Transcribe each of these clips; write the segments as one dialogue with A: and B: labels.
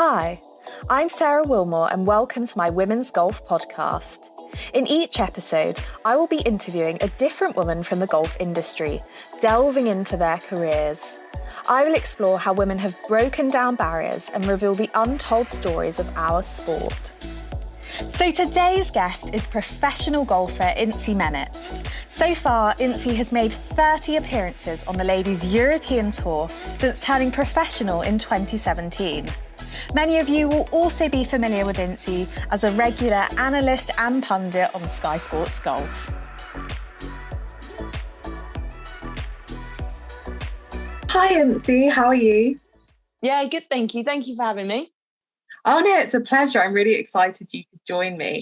A: Hi, I'm Sarah Wilmore and welcome to my Women's Golf podcast. In each episode, I will be interviewing a different woman from the golf industry, delving into their careers. I will explore how women have broken down barriers and reveal the untold stories of our sport. So today's guest is professional golfer Inci Mehmet. So far, Inci has made 30 appearances on the Ladies European Tour since turning professional in 2017. Many of you will also be familiar with Inci as a regular analyst and pundit on Sky Sports Golf. Hi Inci, how are you?
B: Yeah, good, thank you. Thank you for having me.
A: Oh no, it's a pleasure. I'm really excited you could join me.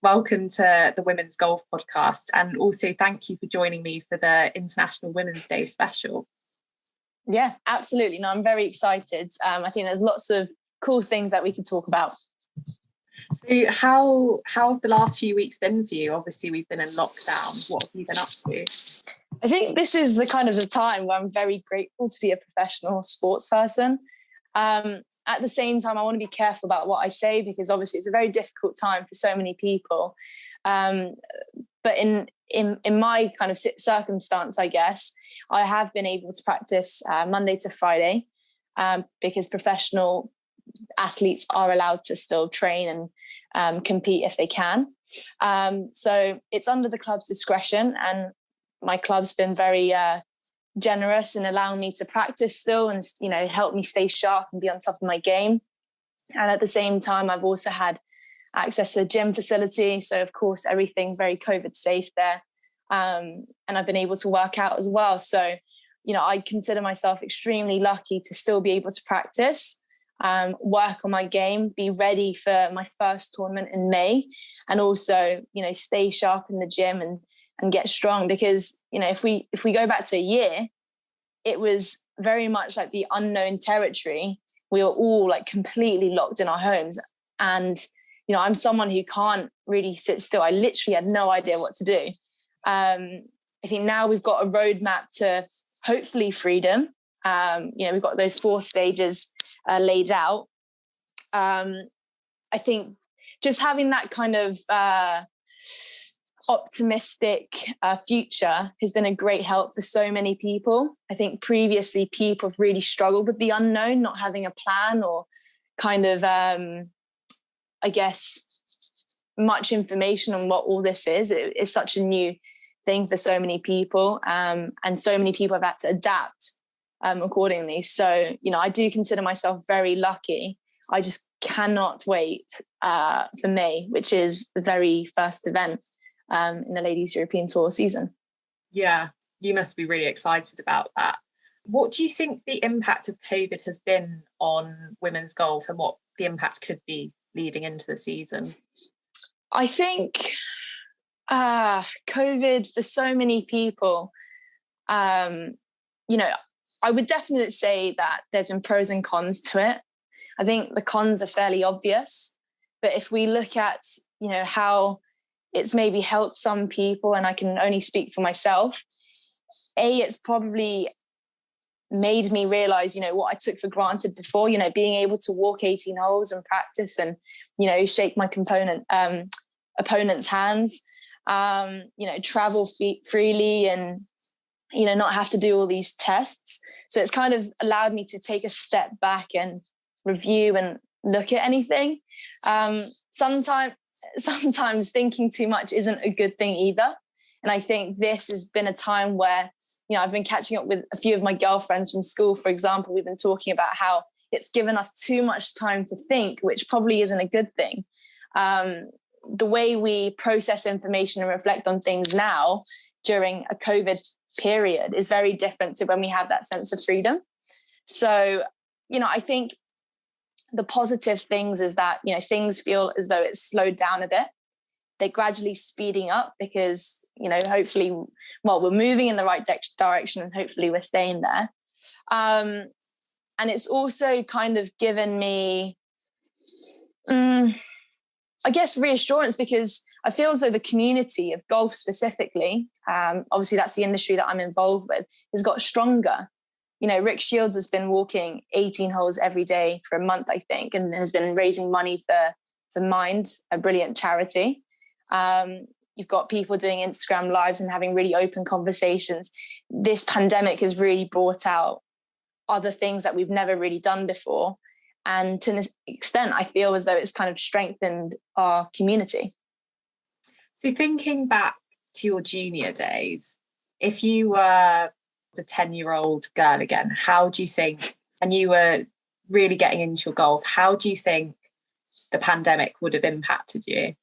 A: Welcome to the Women's Golf podcast, and also thank you for joining me for the International Women's Day special.
B: Yeah, absolutely. No, I'm very excited. I think there's lots of cool things that we could talk about.
A: So how have the last few weeks been for you? Obviously, we've been in lockdown. What have you been up to?
B: I think this is the kind of the time where I'm very grateful to be a professional sports person. At the same time, I want to be careful about what I say because obviously it's a very difficult time for so many people. But in my kind of circumstance, I guess, I have been able to practice Monday to Friday because professional athletes are allowed to still train and compete if they can. So it's under the club's discretion, and my club's been very generous in allowing me to practice still and, you know, help me stay sharp and be on top of my game. And at the same time, I've also had access to a gym facility. So of course, everything's very COVID safe there. And I've been able to work out as well. So, you know, I consider myself extremely lucky to still be able to practice, work on my game, be ready for my first tournament in May, and also, you know, stay sharp in the gym and get strong. Because, you know, if we go back to a year, it was very much like the unknown territory. We were all like completely locked in our homes. And, you know, I'm someone who can't really sit still. I literally had no idea what to do. I think now we've got a roadmap to hopefully freedom. You know, we've got those 4 stages laid out. I think just having that kind of optimistic future has been a great help for so many people. I think previously people have really struggled with the unknown, not having a plan or kind of, I guess, much information on what all this is. It's such a new thing for so many people, and so many people have had to adapt accordingly. So, you know, I do consider myself very lucky. I just cannot wait for May, which is the very first event in the Ladies European Tour season.
A: Yeah, you must be really excited about that. What do you think the impact of COVID has been on women's golf, and what the impact could be leading into the season?
B: I think COVID for so many people, you know, I would definitely say that there's been pros and cons to it. I think the cons are fairly obvious, but if we look at, you know, how it's maybe helped some people, and I can only speak for myself, it's probably made me realize, you know, what I took for granted before, you know, being able to walk 18 holes and practice and, you know, shake my opponent's hands, you know, travel freely and, you know, not have to do all these tests. So it's kind of allowed me to take a step back and review and look at anything. Sometimes thinking too much isn't a good thing either. And I think this has been a time where, you know, I've been catching up with a few of my girlfriends from school, for example. We've been talking about how it's given us too much time to think, which probably isn't a good thing. The way we process information and reflect on things now during a COVID period is very different to when we have that sense of freedom. So, you know, I think the positive things is that, you know, things feel as though it's slowed down a bit. They're gradually speeding up because, you know, hopefully, well, we're moving in the right direction and hopefully we're staying there. And it's also kind of given me, I guess, reassurance, because I feel as though the community of golf specifically, obviously that's the industry that I'm involved with, has got stronger. Rick Shields has been walking 18 holes every day for a month, I think, and has been raising money for Mind, a brilliant charity. You've got people doing Instagram lives and having really open conversations. This pandemic has really brought out other things that we've never really done before. And to an extent, I feel as though it's kind of strengthened our community.
C: So thinking back to your junior days, if you were the 10-year-old girl again, how do you think, and you were really getting into your golf, how do you think the pandemic would have impacted you?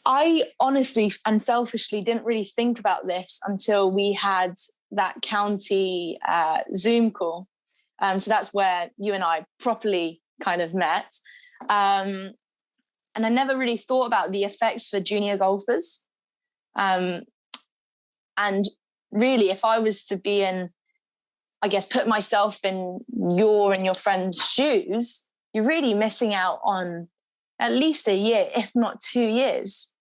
B: I honestly and selfishly didn't really think about this until we had that county Zoom call. So that's where you and I properly kind of met. And I never really thought about the effects for junior golfers. And really, if I was to be put myself in your and your friend's shoes, you're really missing out on at least a year, if not 2 years.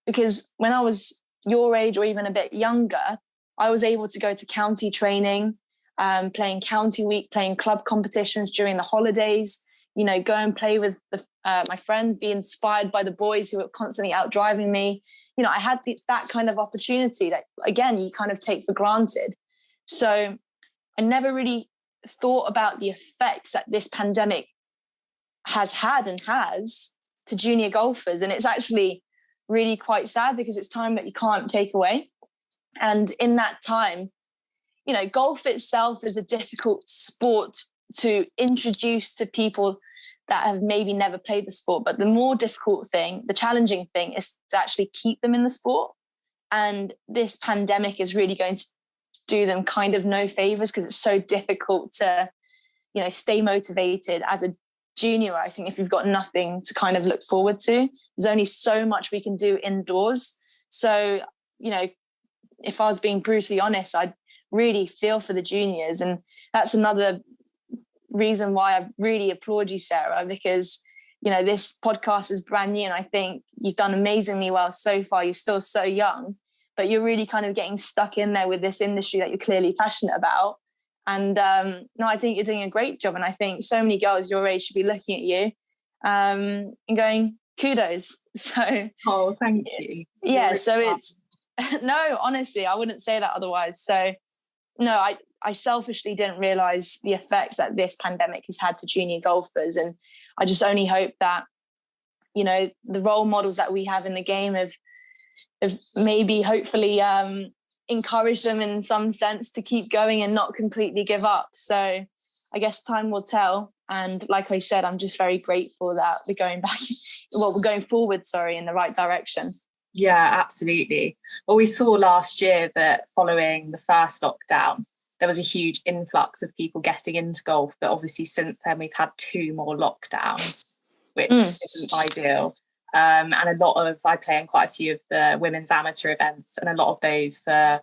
B: Because when I was your age or even a bit younger, I was able to go to county training, playing county week, playing club competitions during the holidays, go and play with my friends, be inspired by the boys who were constantly out driving me. I had that kind of opportunity that, again, you kind of take for granted. So I never really thought about the effects that this pandemic has had and has to junior golfers. And it's actually really quite sad because it's time that you can't take away. And in that time, golf itself is a difficult sport to introduce to people that have maybe never played the sport. But the more difficult thing, the challenging thing, is to actually keep them in the sport. And this pandemic is really going to do them kind of no favors because it's so difficult to, stay motivated as a junior. I think if you've got nothing to kind of look forward to, there's only so much we can do indoors. So, if I was being brutally honest, I'd really feel for the juniors. And that's another reason why I really applaud you, Sarah, because, this podcast is brand new and I think you've done amazingly well so far. You're still so young, but you're really kind of getting stuck in there with this industry that you're clearly passionate about. And no, I think you're doing a great job. And I think so many girls your age should be looking at you and going, kudos. So,
C: oh, thank you.
B: Yeah. So it's, no, honestly, I wouldn't say that otherwise. So no, I selfishly didn't realize the effects that this pandemic has had to junior golfers. And I just only hope that, the role models that we have in the game have maybe hopefully encourage them in some sense to keep going and not completely give up. So I guess time will tell. And like I said, I'm just very grateful that we're going forward, in the right direction.
C: Yeah, absolutely. Well, we saw last year that following the first lockdown, there was a huge influx of people getting into golf. But obviously since then, we've had 2 more lockdowns, which isn't ideal. And I play in quite a few of the women's amateur events, and a lot of those for,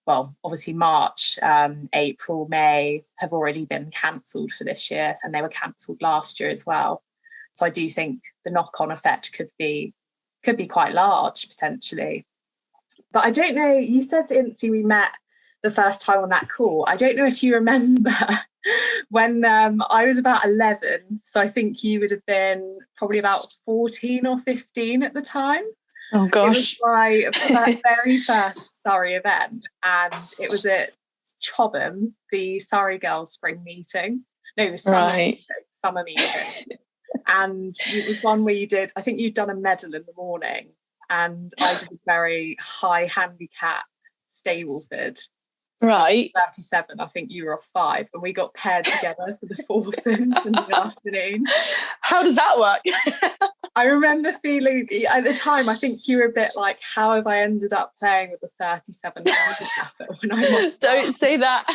C: obviously March, April, May have already been cancelled for this year, and they were cancelled last year as well. So I do think the knock-on effect could be quite large potentially. But I don't know, you said, Inci, we met the first time on that call. I don't know if you remember when I was about 11, so I think you would have been probably about 14 or 15 at the time.
B: Oh gosh.
C: It was my very first Surrey event, and it was at Chobham, the Surrey Girls Spring meeting. No, the summer meeting. And it was one where I think you'd done a medal in the morning, and I did a very high handicap Stableford.
B: Right.
C: 37, I think you were off 5, and we got paired together for the foursomes in the afternoon.
B: How does that work?
C: I remember feeling at the time, I think you were a bit like, how have I ended up playing with a 37 handicapper when I
B: Don't say that.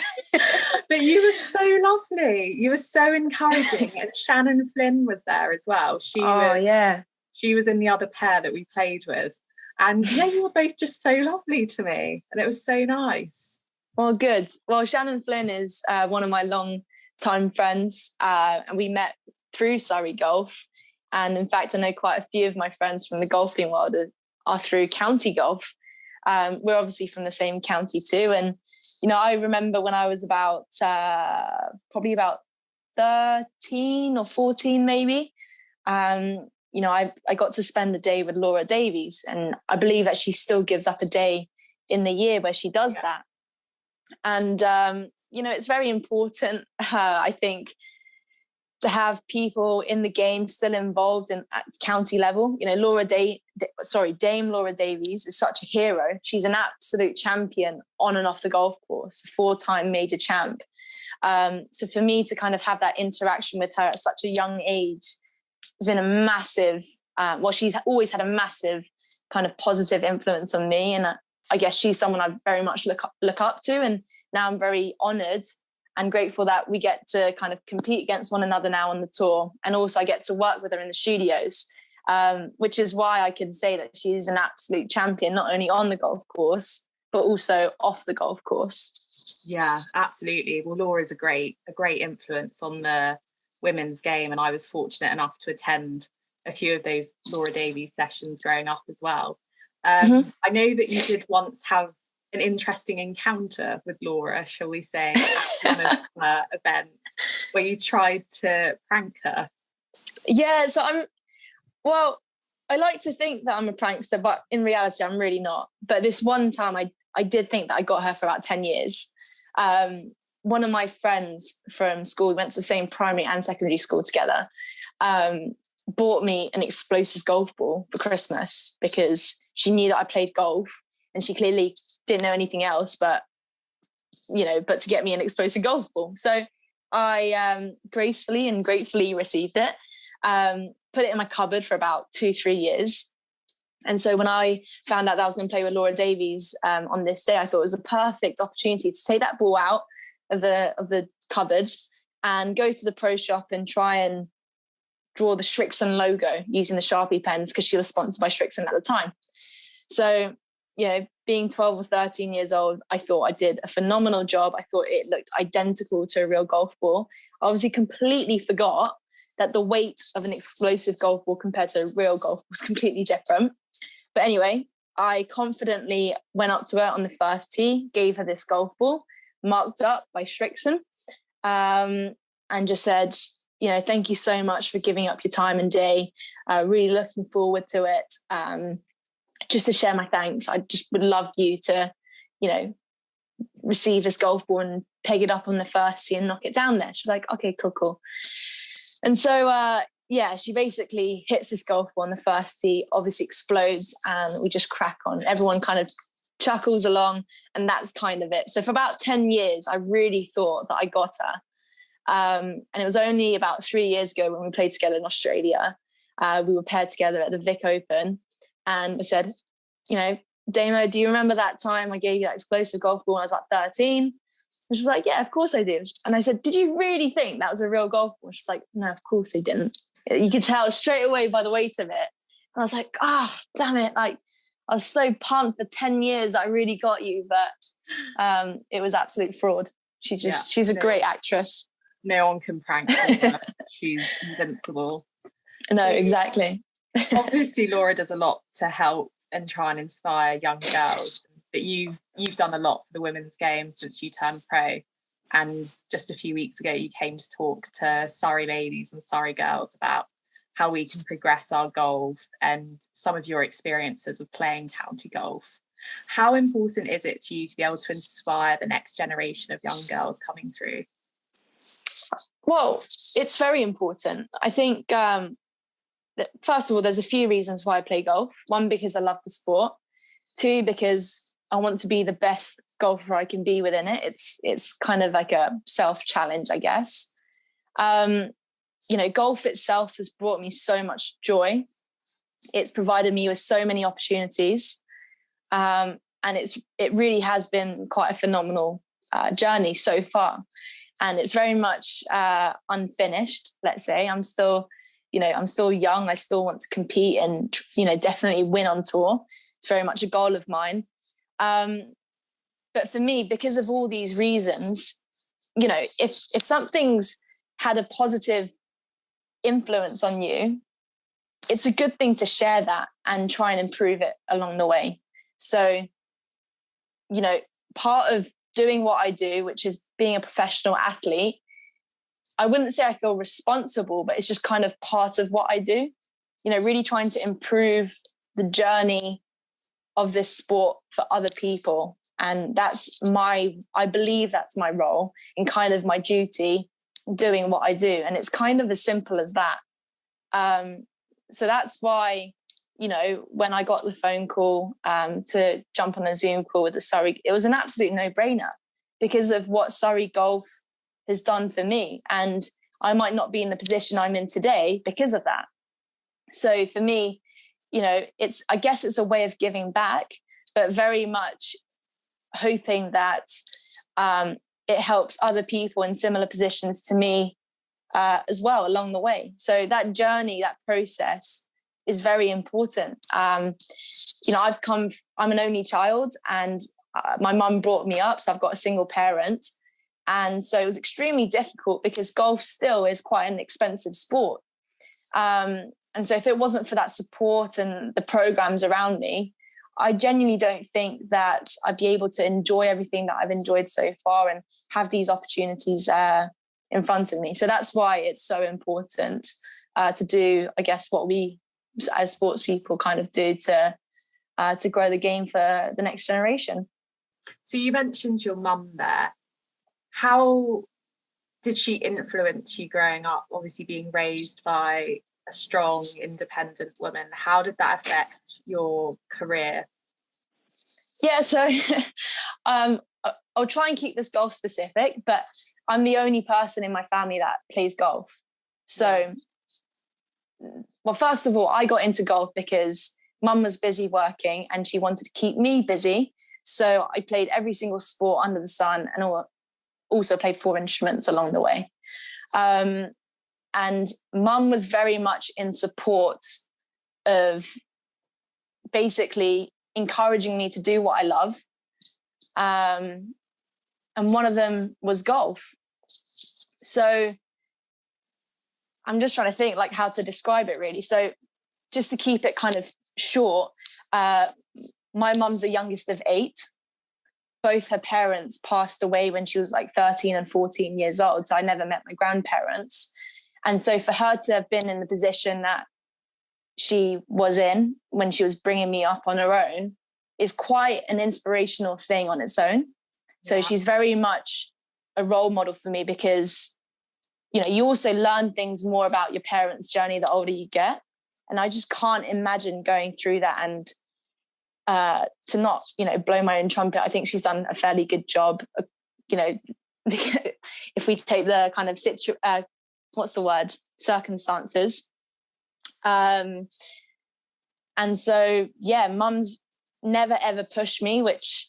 C: But you were so lovely. You were so encouraging. And Shannon Flynn was there as well. She was in the other pair that we played with. And yeah, you were both just so lovely to me. And it was so nice.
B: Well, good. Well, Shannon Flynn is one of my long-time friends, and we met through Surrey Golf. And in fact, I know quite a few of my friends from the golfing world are through county golf. We're obviously from the same county too. And I remember when I was about probably about 13 or 14 maybe, I got to spend a day with Laura Davies, and I believe that she still gives up a day in the year where she does that. And, it's very important, I think, to have people in the game still involved at county level. Dame Laura Davies is such a hero. She's an absolute champion on and off the golf course, a 4-time major champ. So for me to kind of have that interaction with her at such a young age has been a massive, she's always had a massive kind of positive influence on me. And I guess she's someone I very much look up to. And now I'm very honoured and grateful that we get to kind of compete against one another now on the tour. And also I get to work with her in the studios, which is why I can say that she's an absolute champion, not only on the golf course, but also off the golf course.
C: Yeah, absolutely. Well, Laura's a great influence on the women's game. And I was fortunate enough to attend a few of those Laura Davies sessions growing up as well. I know that you did once have an interesting encounter with Laura, shall we say, at one of her events where you tried to prank her.
B: Yeah, so I like to think that I'm a prankster, but in reality, I'm really not. But this one time I did think that I got her for about 10 years. One of my friends from school, we went to the same primary and secondary school together, bought me an explosive golf ball for Christmas because she knew that I played golf and she clearly didn't know anything else, but to get me an explosive golf ball. So I gracefully and gratefully received it, put it in my cupboard for about 2-3 years. And so when I found out that I was going to play with Laura Davies on this day, I thought it was a perfect opportunity to take that ball out of the cupboard and go to the pro shop and try and draw the Shrixon logo using the Sharpie pens because she was sponsored by Shrixon at the time. So, being 12 or 13 years old, I thought I did a phenomenal job. I thought it looked identical to a real golf ball. I obviously completely forgot that the weight of an explosive golf ball compared to a real golf ball was completely different. But anyway, I confidently went up to her on the first tee, gave her this golf ball, marked up by Shrixon, and just said, thank you so much for giving up your time and day. Really looking forward to it. Just to share my thanks, I just would love you to, receive this golf ball and peg it up on the first tee and knock it down there. She's like, okay, cool. And so, she basically hits this golf ball on the first tee, obviously explodes, and we just crack on. Everyone kind of chuckles along, and that's kind of it. So for about 10 years, I really thought that I got her. And it was only about 3 years ago when we played together in Australia. We were paired together at the Vic Open. And I said, Damo, do you remember that time I gave you that explosive golf ball when I was about 13? And she was like, yeah, of course I do. And I said, did you really think that was a real golf ball? She's like, no, of course I didn't. You could tell straight away by the weight of it. And I was like, damn it. Like, I was so pumped for 10 years that I really got you. But it was absolute fraud. She's a great actress.
C: No one can prank her. She's invincible.
B: No, exactly.
C: Obviously, Laura does a lot to help and try and inspire young girls. But you've done a lot for the women's game since you turned pro. And just a few weeks ago, you came to talk to Surrey ladies and Surrey girls about how we can progress our golf and some of your experiences of playing county golf. How important is it to you to be able to inspire the next generation of young girls coming through?
B: Well, it's very important. I think, first of all, there's a few reasons why I play golf. One, because I love the sport. Two, because I want to be the best golfer I can be within it. It's kind of like a self-challenge, I guess. Golf itself has brought me so much joy. It's provided me with so many opportunities. And it really has been quite a phenomenal journey so far. And it's very much unfinished, let's say. I'm still young. I still want to compete and, definitely win on tour. It's very much a goal of mine. But for me, because of all these reasons, if something's had a positive influence on you, it's a good thing to share that and try and improve it along the way. So, part of doing what I do, which is being a professional athlete, I wouldn't say I feel responsible, but it's just kind of part of what I do, really trying to improve the journey of this sport for other people. And I believe that's my role and kind of my duty doing what I do. And it's kind of as simple as that. So that's why, when I got the phone call to jump on a Zoom call with the Surrey, it was an absolute no-brainer because of what Surrey Golf has done for me. And I might not be in the position I'm in today because of that. So for me, I guess it's a way of giving back, but very much hoping that it helps other people in similar positions to me as well along the way. So that journey, that process is very important. I'm an only child, and my mum brought me up, so I've got a single parent. And so it was extremely difficult because golf still is quite an expensive sport. And so if it wasn't for that support and the programs around me, I genuinely don't think that I'd be able to enjoy everything that I've enjoyed so far and have these opportunities in front of me. So that's why it's so important to do, I guess, what we as sports people kind of do to grow the game for the next generation.
C: So you mentioned your mum there. How did she influence you growing up, obviously being raised by a strong, independent woman? How did that affect your career?
B: Yeah, so I'll try and keep this golf specific, but I'm the only person in my family that plays golf. So, well, first of all, I got into golf because mum was busy working and she wanted to keep me busy. So I played every single sport under the sun and also played 4 instruments along the way. And mum was very much in support of basically encouraging me to do what I love. And one of them was golf. So I'm just trying to think like how to describe it really. So just to keep it kind of short, my mum's the youngest of 8. Both her parents passed away when she was like 13 and 14 years old. So I never met my grandparents. And so for her to have been in the position that she was in when she was bringing me up on her own is quite an inspirational thing on its own. So she's very much a role model for me because, you also learn things more about your parents' journey the older you get. And I just can't imagine going through that and to not, blow my own trumpet. I think she's done a fairly good job, if we take the kind of circumstances. And so, mum's never, ever pushed me, which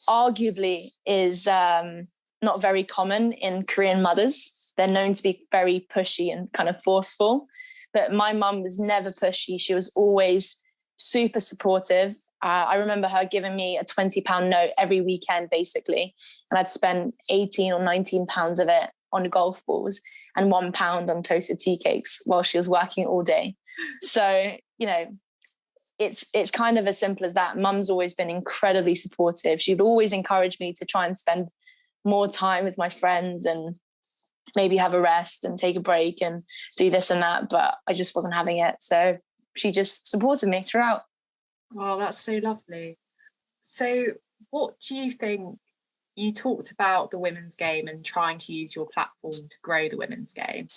B: arguably is not very common in Korean mothers. They're known to be very pushy and kind of forceful. But my mum was never pushy. She was always super supportive. I remember her giving me a £20 note every weekend, basically. And I'd spend 18 or 19 pounds of it on golf balls and £1 on toasted tea cakes while she was working all day. So, it's kind of as simple as that. Mum's always been incredibly supportive. She'd always encourage me to try and spend more time with my friends and maybe have a rest and take a break and do this and that, but I just wasn't having it. So she just supported me throughout.
C: Oh, that's so lovely. So what do you think, you talked about the women's game and trying to use your platform to grow the women's game.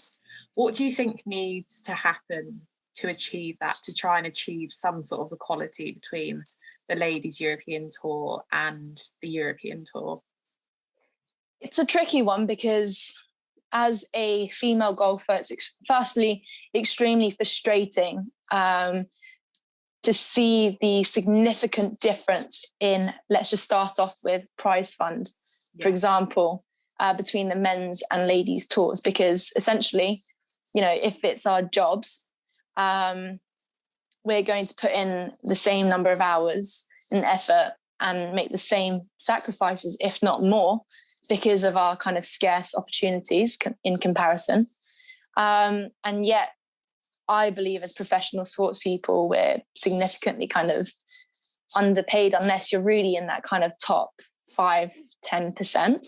C: What do you think needs to happen to achieve that, to try and achieve some sort of equality between the Ladies European Tour and the European Tour?
B: It's a tricky one because as a female golfer, it's firstly extremely frustrating to see the significant difference in, let's just start off with prize fund, for example, between the men's and ladies tours, because essentially, if it's our jobs, we're going to put in the same number of hours and effort and make the same sacrifices, if not more, because of our kind of scarce opportunities in comparison. And yet, I believe as professional sports people, we're significantly kind of underpaid unless you're really in that kind of top 5 10%.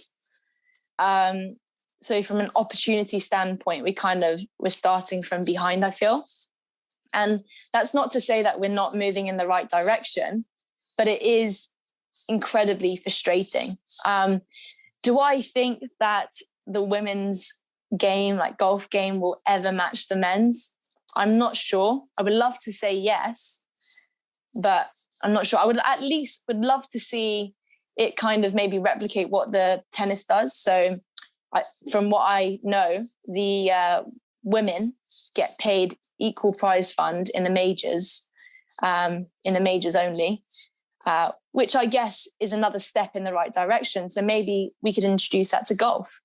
B: So from an opportunity standpoint, we're starting from behind, I feel. And that's not to say that we're not moving in the right direction, but it is incredibly frustrating. Do I think that the women's game, like golf game, will ever match the men's? I'm not sure. I would love to say yes, but I'm not sure. I would love to see it kind of maybe replicate what the tennis does. So from what I know, the women get paid equal prize fund in the majors only, which I guess is another step in the right direction. So maybe we could introduce that to golf.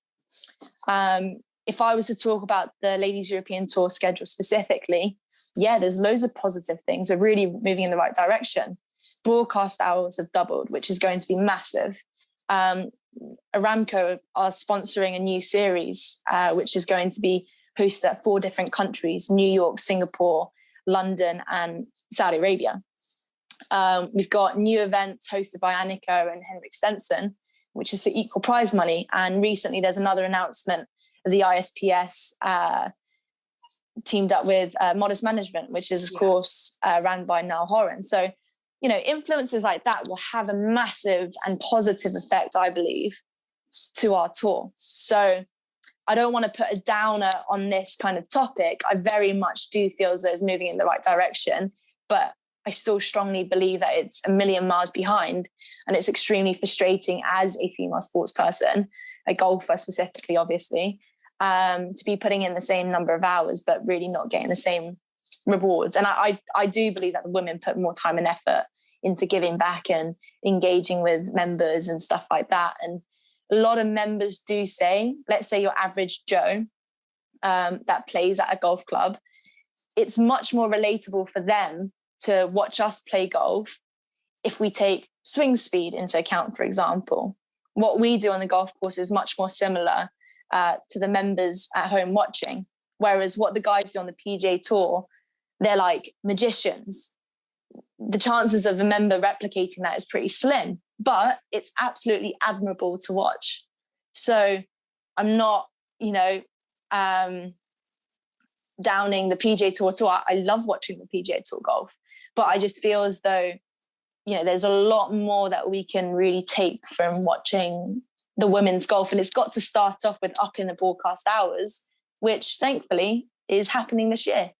B: If I was to talk about the Ladies European Tour schedule specifically, yeah, there's loads of positive things. We're really moving in the right direction. Broadcast hours have doubled, which is going to be massive. Aramco are sponsoring a new series, which is going to be hosted at 4 different countries: New York, Singapore, London, and Saudi Arabia. We've got new events hosted by Annika and Henrik Stenson, which is for equal prize money. And recently there's another announcement of the ISPS teamed up with Modest Management, which is, of course, ran by Niall Horan. So, you know, influences like that will have a massive and positive effect, I believe, to our tour. So I don't want to put a downer on this kind of topic. I very much do feel as though it's moving in the right direction, but I still strongly believe that it's a million miles behind, and it's extremely frustrating as a female sports person, a golfer specifically, obviously, to be putting in the same number of hours, but really not getting the same rewards. And I do believe that the women put more time and effort into giving back and engaging with members and stuff like that. And a lot of members do say, let's say your average Joe that plays at a golf club, it's much more relatable for them to watch us play golf if we take swing speed into account, for example. What we do on the golf course is much more similar to the members at home watching. Whereas what the guys do on the PGA Tour, they're like magicians. The chances of a member replicating that is pretty slim, but it's absolutely admirable to watch. So I'm not, downing the PGA Tour at all. I love watching the PGA Tour golf, but I just feel as though, there's a lot more that we can really take from watching the women's golf. And it's got to start off with upping the broadcast hours, which thankfully is happening this year.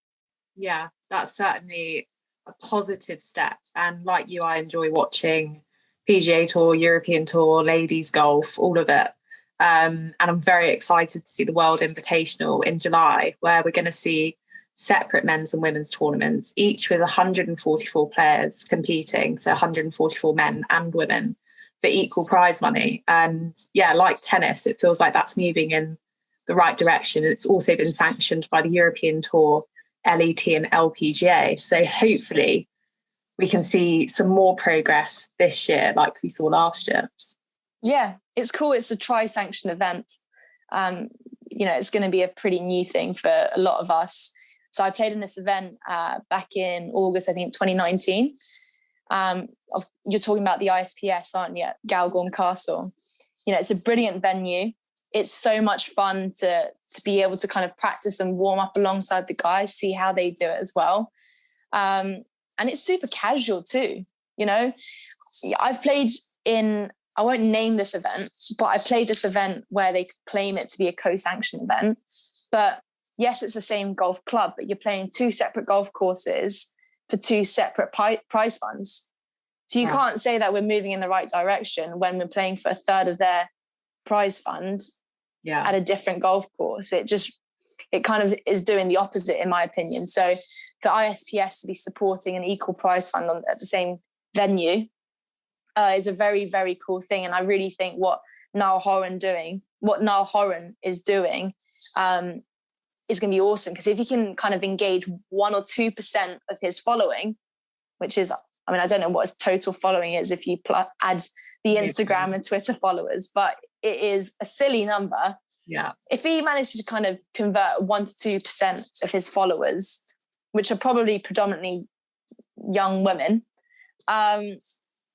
C: Yeah, that's certainly a positive step. And like you, I enjoy watching PGA Tour, European Tour, ladies golf, all of it. And I'm very excited to see the World Invitational in July, where we're going to see separate men's and women's tournaments, each with 144 players competing, so 144 men and women for equal prize money. And yeah, like tennis, it feels like that's moving in the right direction. It's also been sanctioned by the European Tour, LET and LPGA. So hopefully we can see some more progress this year like we saw last year.
B: Yeah, it's cool. It's a tri-sanction event. It's going to be a pretty new thing for a lot of us. So I played in this event back in August, I think 2019. You're talking about the ISPS, aren't you? Galgorm Castle. It's a brilliant venue. It's so much fun to be able to kind of practice and warm up alongside the guys, see how they do it as well. And it's super casual too. I've played in, I won't name this event, but I played this event where they claim it to be a co-sanctioned event. But yes, it's the same golf club, but you're playing 2 separate golf courses for 2 separate prize funds. So you can't say that we're moving in the right direction when we're playing for a third of their prize fund at a different golf course. It kind of is doing the opposite, in my opinion. So for ISPS to be supporting an equal prize fund at the same venue is a very, very cool thing. And I really think what Niall Horan is doing is going to be awesome, because if he can kind of engage 1 or 2% of his following, which is, I don't know what his total following is if you add the Instagram and Twitter followers, but it is a silly number.
C: Yeah. If
B: he manages to kind of convert 1 to 2% of his followers, which are probably predominantly young women,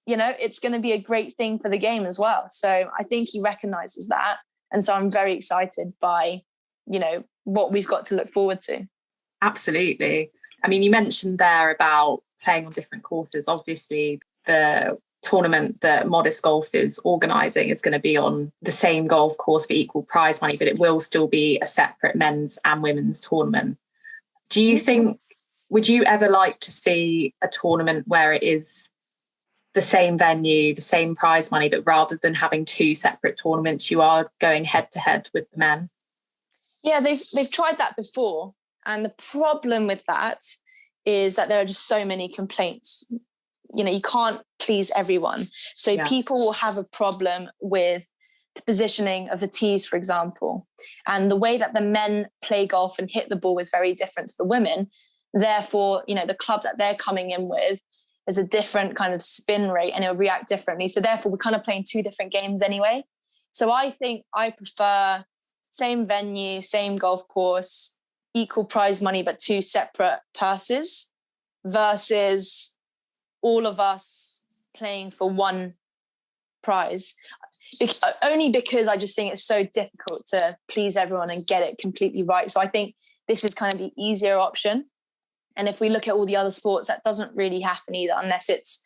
B: it's going to be a great thing for the game as well. So I think he recognises that. And so I'm very excited by, what we've got to look forward to.
C: Absolutely. I mean, you mentioned there about playing on different courses. Obviously, the tournament that Modest Golf is organising is going to be on the same golf course for equal prize money, but it will still be a separate men's and women's tournament. Do you think, would you ever like to see a tournament where it is the same venue, the same prize money, but rather than having two separate tournaments, you are going head to head with the men?
B: Yeah, they've tried that before. And the problem with that is that there are just so many complaints. You can't please everyone. So people will have a problem with the positioning of the tees, for example. And the way that the men play golf and hit the ball is very different to the women. Therefore, the club that they're coming in with is a different kind of spin rate and it'll react differently. So therefore, we're kind of playing two different games anyway. So I think I prefer same venue, same golf course, equal prize money, but two separate purses versus all of us playing for one prize. Only because I just think it's so difficult to please everyone and get it completely right. So I think this is kind of the easier option. And if we look at all the other sports, that doesn't really happen either, unless it's,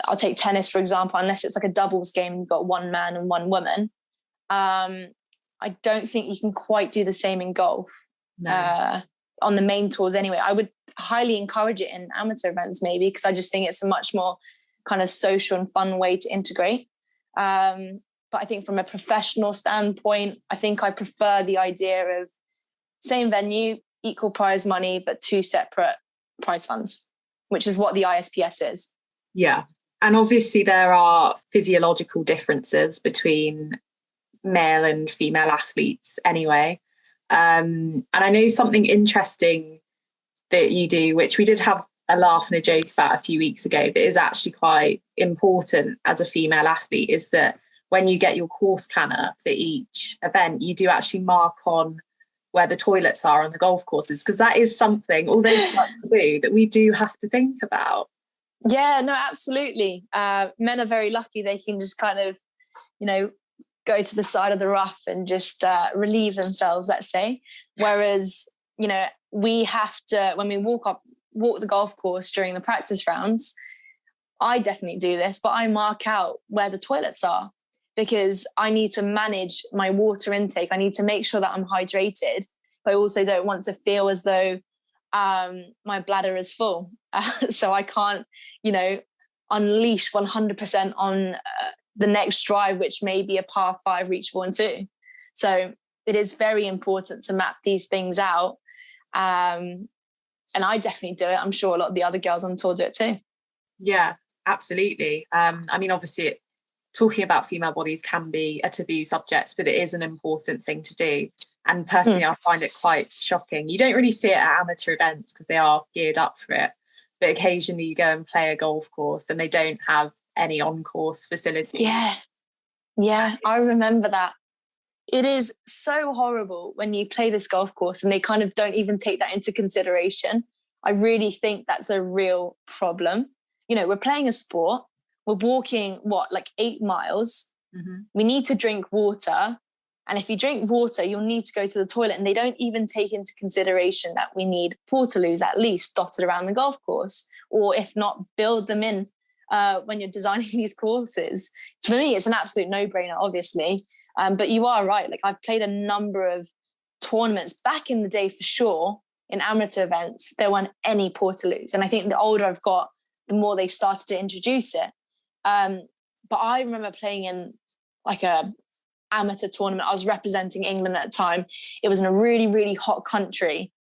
B: I'll take tennis, for example, unless it's like a doubles game, you've got one man and one woman. I don't think you can quite do the same in golf. No. On the main tours anyway. I would highly encourage it in amateur events maybe, because I just think it's a much more kind of social and fun way to integrate. But I think from a professional standpoint, I think I prefer the idea of same venue, equal prize money, but two separate prize funds, which is what the ISPS is.
C: Yeah. And obviously there are physiological differences between male and female athletes anyway. And I know something interesting that you do, which we did have a laugh and a joke about a few weeks ago, but is actually quite important as a female athlete, is that when you get your course planner for each event, you do actually mark on where the toilets are on the golf courses, because that is something, although it's not taboo, that we do have to think about.
B: Yeah, no, absolutely. Men are very lucky. They can just kind of, go to the side of the rough and just relieve themselves, let's say. Whereas, we have to, when we walk the golf course during the practice rounds, I definitely do this, but I mark out where the toilets are because I need to manage my water intake. I need to make sure that I'm hydrated, but I also don't want to feel as though my bladder is full. So I can't, unleash 100% on the next drive, which may be a par 5 reachable in 2. So it is very important to map these things out. And I definitely do it. I'm sure a lot of the other girls on tour do it too.
C: Yeah, absolutely. I mean, obviously, talking about female bodies can be a taboo subject, but it is an important thing to do. And personally, I find it quite shocking. You don't really see it at amateur events because they are geared up for it. But occasionally you go and play a golf course and they don't have any on-course facilities.
B: Yeah, I remember that. It is so horrible when you play this golf course and they kind of don't even take that into consideration. I really think that's a real problem. We're playing a sport. We're walking, 8 miles. Mm-hmm. We need to drink water. And if you drink water, you'll need to go to the toilet. And they don't even take into consideration that we need portaloos at least dotted around the golf course. Or if not, build them in when you're designing these courses. For me, it's an absolute no-brainer, obviously. But you are right. I've played a number of tournaments back in the day for sure. In amateur events, there weren't any portaloos. And I think the older I've got, the more they started to introduce it. But I remember playing in a amateur tournament. I was representing England at the time. It was in a really, really hot country.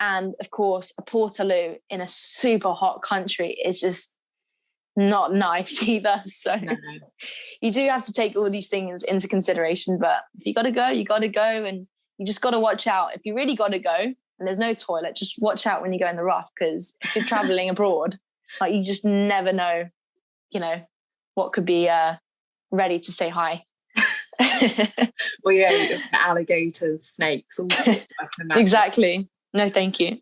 B: And of course, a portaloo in a super hot country is just not nice either. So you do have to take all these things into consideration. But if you got to go, you got to go. And you just got to watch out. If you really got to go and there's no toilet, just watch out when you go in the rough, because if you're traveling abroad, you just never know, what could be ready to say hi.
C: Well, yeah, alligators, snakes, all sorts.
B: Exactly. No, thank you.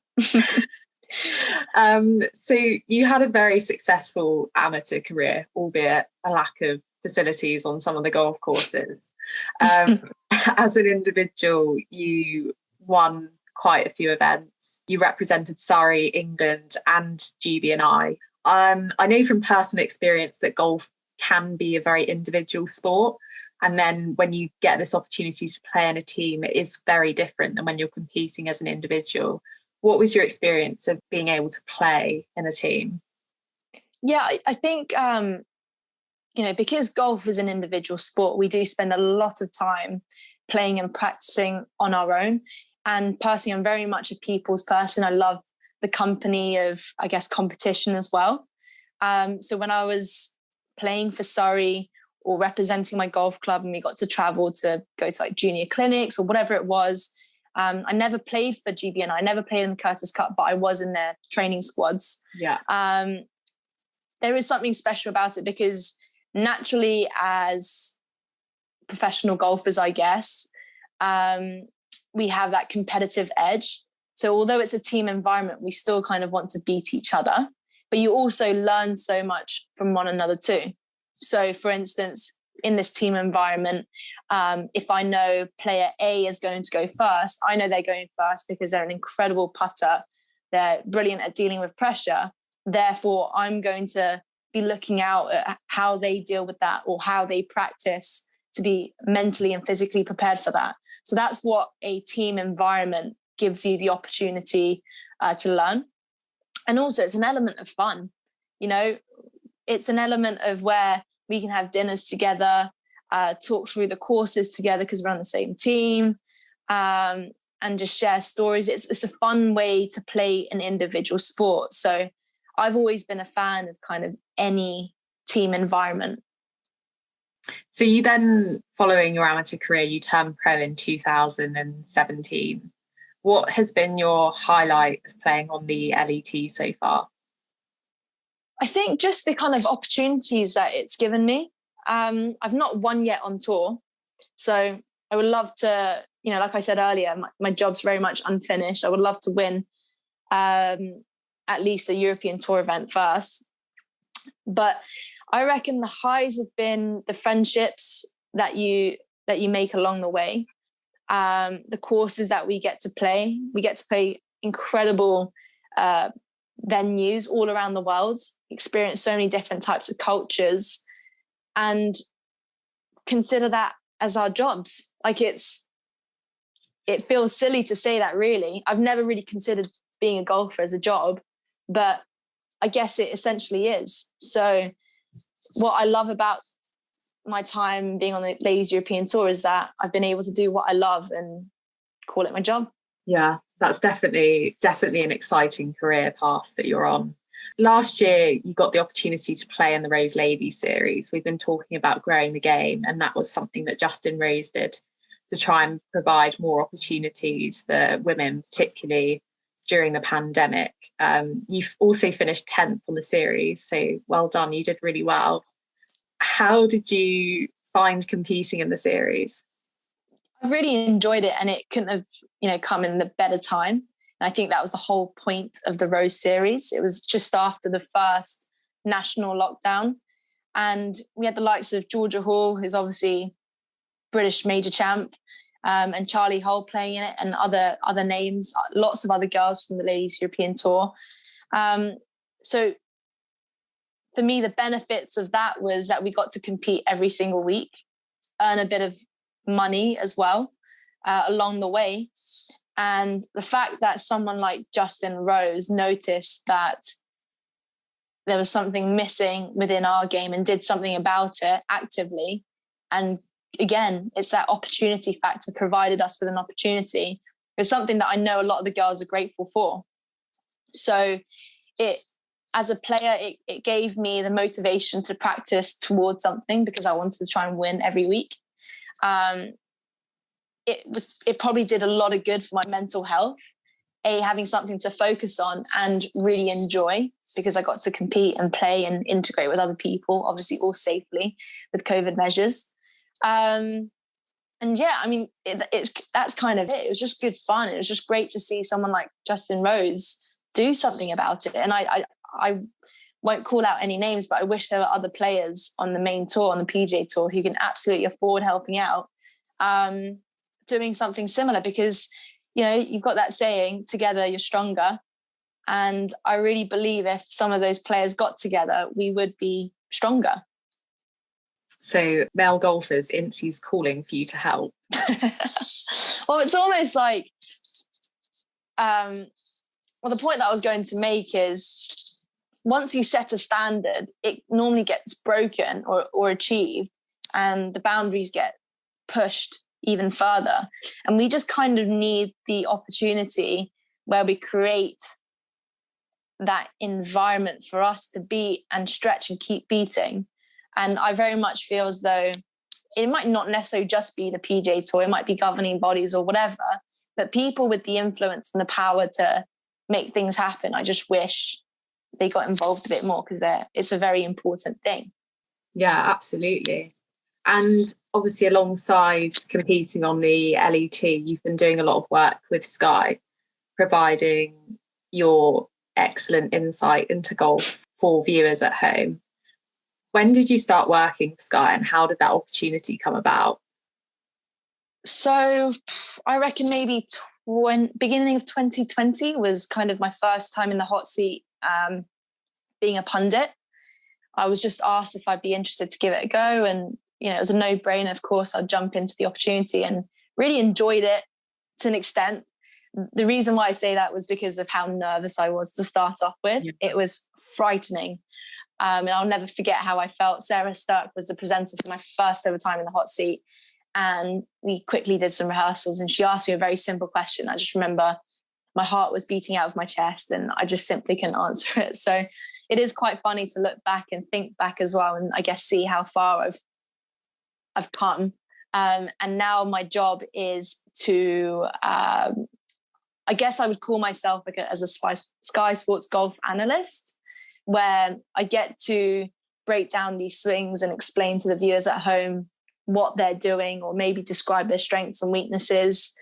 C: So you had a very successful amateur career, albeit a lack of facilities on some of the golf courses. As an individual, you won quite a few events. You represented Surrey, England, and GB&I. I know from personal experience that golf can be a very individual sport. And then when you get this opportunity to play in a team, it is very different than when you're competing as an individual. What was your experience of being able to play in a team?
B: Yeah, I think, because golf is an individual sport, we do spend a lot of time playing and practicing on our own. And personally, I'm very much a people's person. I love the company of, I guess, competition as well. So when I was playing for Surrey or representing my golf club and we got to travel to go to like junior clinics or whatever it was, I never played for GB and I never played in the Curtis Cup, but I was in their training squads.
C: Yeah.
B: There is something special about it because naturally as professional golfers, I guess, we have that competitive edge. So although it's a team environment, we still kind of want to beat each other, but you also learn so much from one another too. So for instance, in this team environment, if I know player A is going to go first, I know they're going first because they're an incredible putter. They're brilliant at dealing with pressure. Therefore, I'm going to be looking out at how they deal with that or how they practice to be mentally and physically prepared for that. So that's what a team environment gives you the opportunity to learn. And also it's an element of fun. It's an element of where we can have dinners together, talk through the courses together because we're on the same team, and just share stories. It's a fun way to play an individual sport. So I've always been a fan of kind of any team environment.
C: So you then, following your amateur career, you turned pro in 2017. What has been your highlight of playing on the LET so far?
B: I think just the kind of opportunities that it's given me. I've not won yet on tour. So I would love to, like I said earlier, my job's very much unfinished. I would love to win at least a European tour event first. But I reckon the highs have been the friendships that you make along the way, the courses that we get to play. We get to play incredible venues all around the world, experience so many different types of cultures, and consider that as our jobs. Like it feels silly to say that, really. I've never really considered being a golfer as a job, but I guess it essentially is. So what I love about my time being on the Ladies European Tour is that I've been able to do what I love and call it my job.
C: Yeah, that's definitely an exciting career path that you're on. Last year, you got the opportunity to play in the Rose Ladies series. We've been talking about growing the game, and that was something that Justin Rose did to try and provide more opportunities for women, particularly during the pandemic. You've also finished 10th on the series, so well done. You did really well. How did you find competing in the series?
B: I really enjoyed it, and it couldn't have, come in the better time. And I think that was the whole point of the Rose series. It was just after the first national lockdown, and we had the likes of Georgia Hall, who's obviously British major champ, and Charlie Hull playing in it, and other names, lots of other girls from the Ladies European Tour. So for me, the benefits of that was that we got to compete every single week, earn a bit of money as well along the way. And the fact that someone like Justin Rose noticed that there was something missing within our game and did something about it actively. And again, it's that opportunity factor, provided us with an opportunity. It's something that I know a lot of the girls are grateful for. So as a player, it gave me the motivation to practice towards something because I wanted to try and win every week. It probably did a lot of good for my mental health, having something to focus on and really enjoy, because I got to compete and play and integrate with other people, obviously all safely with COVID measures. And yeah, I mean, that's kind of it. It was just good fun. It was just great to see someone like Justin Rose do something about it. And I won't call out any names, but I wish there were other players on the main tour, on the PGA Tour, who can absolutely afford helping out, doing something similar, because, you've got that saying, together you're stronger. And I really believe if some of those players got together, we would be stronger.
C: So male golfers, Inci's calling for you to help.
B: Well, it's almost like, the point that I was going to make is, once you set a standard, it normally gets broken or achieved, and the boundaries get pushed even further. And we just kind of need the opportunity where we create that environment for us to beat and stretch and keep beating. And I very much feel as though it might not necessarily just be the PGA Tour, it might be governing bodies or whatever, but people with the influence and the power to make things happen, I just wish they got involved a bit more, because it's a very important thing.
C: Yeah, absolutely. And obviously, alongside competing on the LET, you've been doing a lot of work with Sky, providing your excellent insight into golf for viewers at home. When did you start working for Sky, and how did that opportunity come about?
B: So I reckon maybe beginning of 2020 was kind of my first time in the hot seat, being a pundit. I was just asked if I'd be interested to give it a go, and it was a no-brainer. Of course, I'd jump into the opportunity and really enjoyed it to an extent. The reason why I say that was because of how nervous I was to start off with. Yeah. It was frightening. And I'll never forget how I felt. Sarah Sturck was the presenter for my first ever time in the hot seat. And we quickly did some rehearsals, and she asked me a very simple question. I just remember my heart was beating out of my chest, and I just simply couldn't answer it. So it is quite funny to look back and think back as well, and I guess see how far I've come. And now my job is to, I guess I would call myself as a Sky Sports golf analyst, where I get to break down these swings and explain to the viewers at home what they're doing, or maybe describe their strengths and weaknesses,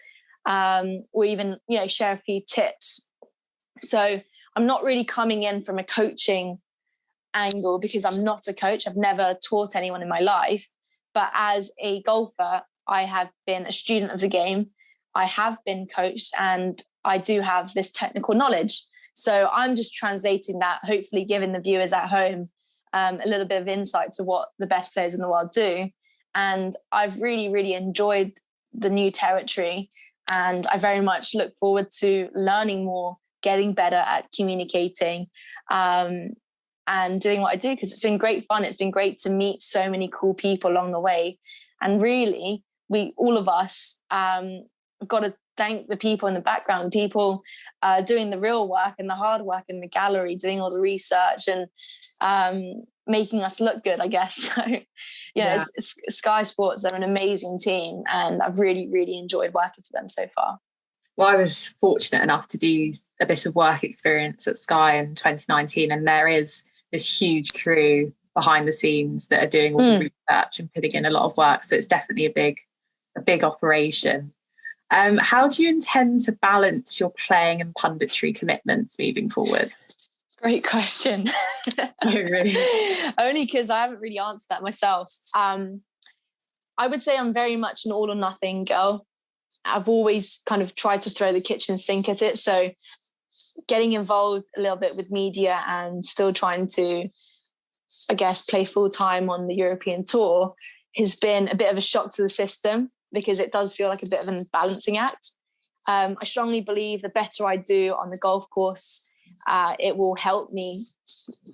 B: or even, share a few tips. So I'm not really coming in from a coaching angle, because I'm not a coach. I've never taught anyone in my life. But as a golfer, I have been a student of the game. I have been coached, and I do have this technical knowledge. So I'm just translating that, hopefully giving the viewers at home a little bit of insight to what the best players in the world do. And I've really, really enjoyed the new territory. And I very much look forward to learning more, getting better at communicating, and doing what I do, because it's been great fun. It's been great to meet so many cool people along the way. And really, all of us have got to thank the people in the background, the people doing the real work and the hard work in the gallery, doing all the research and making us look good, I guess. So, it's Sky Sports, they're an amazing team, and I've really, really enjoyed working for them so far.
C: Well, I was fortunate enough to do a bit of work experience at Sky in 2019, and there is this huge crew behind the scenes that are doing all the research and putting in a lot of work. So it's definitely a big operation. How do you intend to balance your playing and punditry commitments moving forwards?
B: Great question.
C: Oh, really?
B: Only because I haven't really answered that myself. I would say I'm very much an all or nothing girl. I've always kind of tried to throw the kitchen sink at it. So getting involved a little bit with media and still trying to, I guess, play full time on the European tour has been a bit of a shock to the system, because it does feel like a bit of a balancing act. I strongly believe the better I do on the golf course, it will help me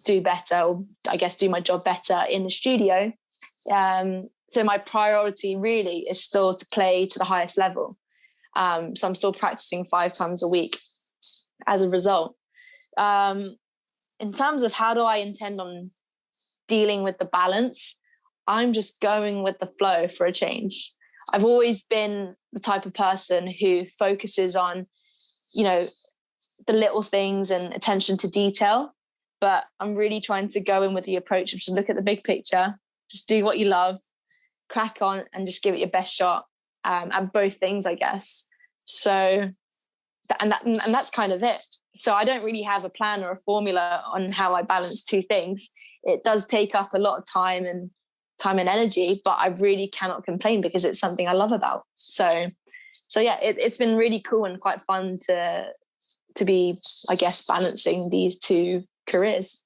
B: do better, or I guess do my job better in the studio. So my priority really is still to play to the highest level. So I'm still practicing 5 times a week as a result. In terms of how do I intend on dealing with the balance, I'm just going with the flow for a change. I've always been the type of person who focuses on, the little things and attention to detail, but I'm really trying to go in with the approach of just look at the big picture, just do what you love, crack on, and just give it your best shot at both things, I guess. So and that's kind of it. So I don't really have a plan or a formula on how I balance two things. It does take up a lot of time and energy, but I really cannot complain because it's something I love about. So yeah, it's been really cool and quite fun to be, I guess, balancing these two careers.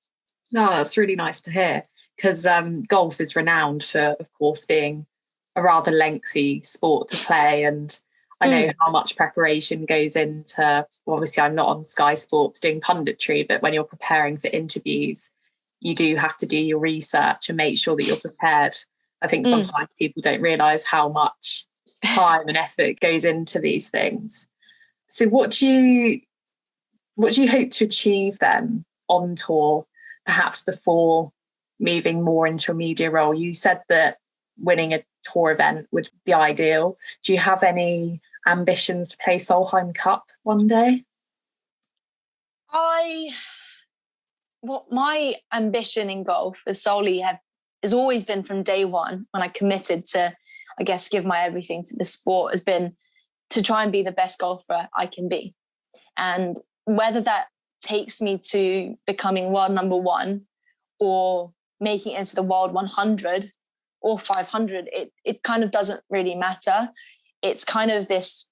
C: No, that's really nice to hear, because golf is renowned for, of course, being a rather lengthy sport to play. And I know how much preparation goes into, obviously I'm not on Sky Sports doing punditry, but when you're preparing for interviews, you do have to do your research and make sure that you're prepared. I think sometimes people don't realise how much time and effort goes into these things. So what do you hope to achieve then on tour, perhaps before moving more into a media role? You said that winning a tour event would be ideal. Do you have any ambitions to play Solheim Cup one day?
B: My ambition in golf has always been from day one, when I committed to, I guess, give my everything to the sport, has been to try and be the best golfer I can be. And whether that takes me to becoming world number one or making it into the world 100 or 500, it kind of doesn't really matter. It's kind of this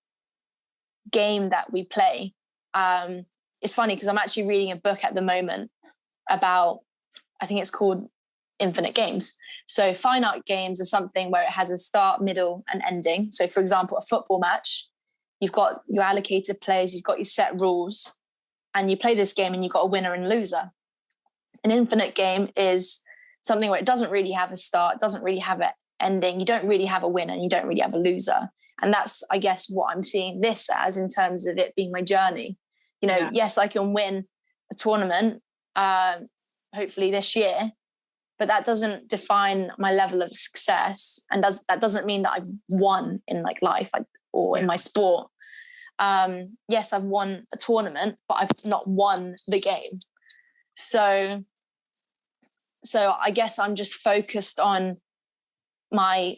B: game that we play. It's funny because I'm actually reading a book at the moment about, I think it's called Infinite Games. So finite games are something where it has a start, middle, and ending. So for example, a football match, you've got your allocated players, you've got your set rules, and you play this game and you've got a winner and loser. An infinite game is something where it doesn't really have a start, doesn't really have an ending. You don't really have a winner and you don't really have a loser. And that's, I guess, what I'm seeing this as in terms of it being my journey. Yes, I can win a tournament, hopefully this year, but that doesn't define my level of success. And that doesn't mean that I've won in life or in my sport. Yes, I've won a tournament, but I've not won the game. So I guess I'm just focused on my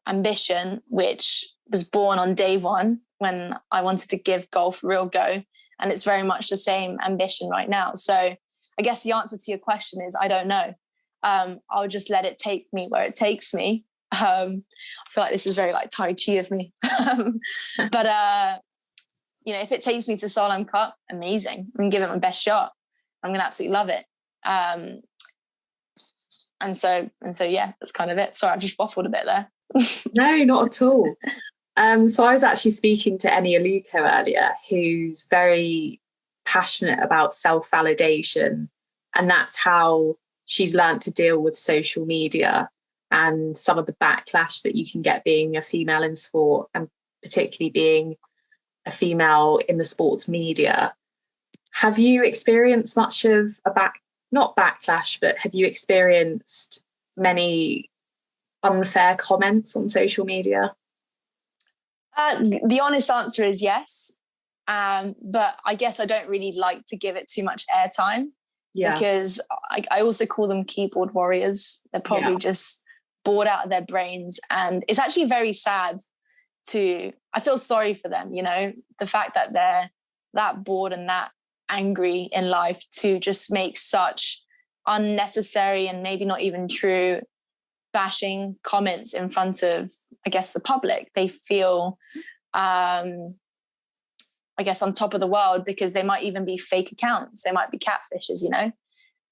B: ambition, which was born on day one when I wanted to give golf a real go. And it's very much the same ambition right now. So I guess the answer to your question is, I don't know. I'll just let it take me where it takes me. I feel like this is very Tai Chi of me. But if it takes me to Solheim Cup, amazing. I'm going to give it my best shot. I'm going to absolutely love it. And so yeah, that's kind of it. Sorry, I've just waffled a bit there.
C: No, not at all. So I was actually speaking to Eni Aluko earlier, who's very passionate about self-validation, and that's how she's learned to deal with social media and some of the backlash that you can get being a female in sport, and particularly being a female in the sports media. Have you experienced much of not backlash, but have you experienced many unfair comments on social media?
B: The honest answer is yes. But I guess I don't really like to give it too much airtime, because I also call them keyboard warriors. They're probably just bored out of their brains. And it's actually very sad I feel sorry for them, the fact that they're that bored and that angry in life to just make such unnecessary and maybe not even true bashing comments in front of, I guess, the public. They feel, I guess, on top of the world because they might even be fake accounts. They might be catfishes,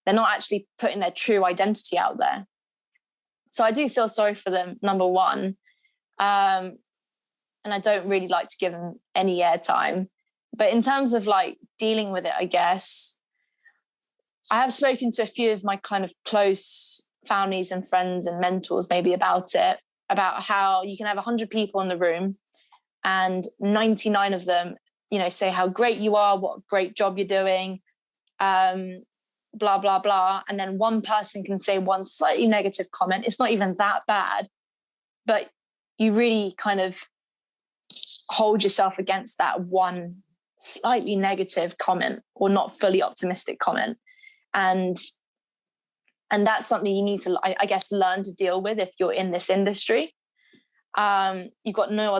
B: They're not actually putting their true identity out there. So I do feel sorry for them, number one. And I don't really like to give them any airtime. But in terms of dealing with it, I guess, I have spoken to a few of my kind of close families and friends and mentors maybe about it, about how you can have 100 people in the room and 99 of them, say how great you are, what a great job you're doing, blah, blah, blah. And then one person can say one slightly negative comment. It's not even that bad, but you really kind of hold yourself against that one slightly negative comment or not fully optimistic comment. And that's something you need to, I guess, learn to deal with if you're in this industry. You've got no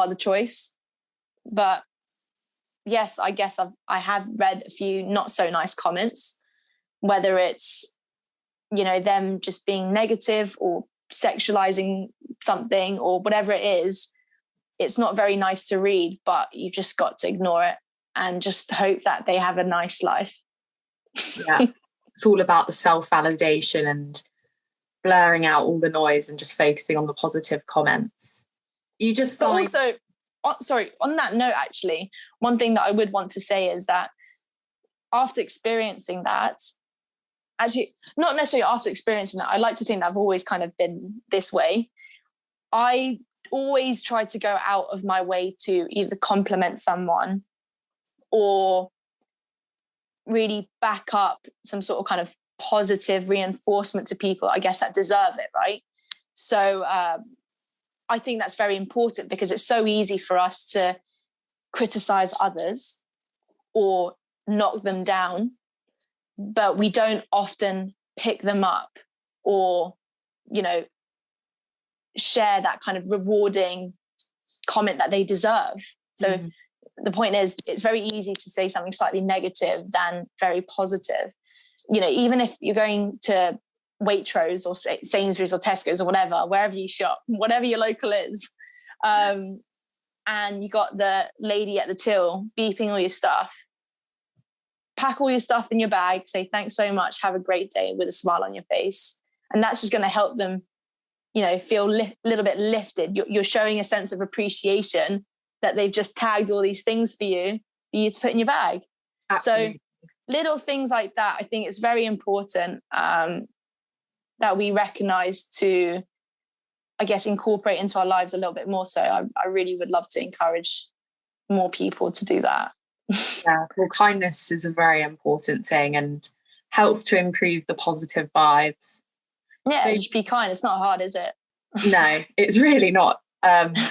B: other choice. But yes, I guess I have read a few not so nice comments, whether it's, you know, them just being negative or sexualizing something or whatever it is. It's not very nice to read, but you just got to ignore it and just hope that they have a nice life.
C: Yeah, it's all about the self-validation and blurring out all the noise and just focusing on the positive comments. You just
B: But also, sorry, on that note, actually, one thing that I would want to say is that after experiencing that, actually, not necessarily after experiencing that, I like to think that I've always kind of been this way. I always try to go out of my way to either compliment someone or really back up some sort of kind of positive reinforcement to people, I guess, that deserve it, right? So I think that's very important because it's so easy for us to criticize others or knock them down, but we don't often pick them up or, you know, share that kind of rewarding comment that they deserve. So the point is, it's very easy to say something slightly negative than very positive. You know, even if you're going to Waitrose or Sainsbury's or Tesco's or whatever, wherever you shop, whatever your local is, and you got the lady at the till beeping all your stuff, pack all your stuff in your bag, say thanks so much, have a great day with a smile on your face. And that's just going to help them, you know, feel a little bit lifted. You're showing a sense of appreciation that they've just tagged all these things for you to put in your bag. Absolutely. So little things like that, I think it's very important that we recognize to, I guess, incorporate into our lives a little bit more. So I really would love to encourage more people to do that.
C: Yeah, well, kindness is a very important thing and helps to improve the positive vibes.
B: Yeah, so, just be kind. It's not hard, is it?
C: No, it's really not.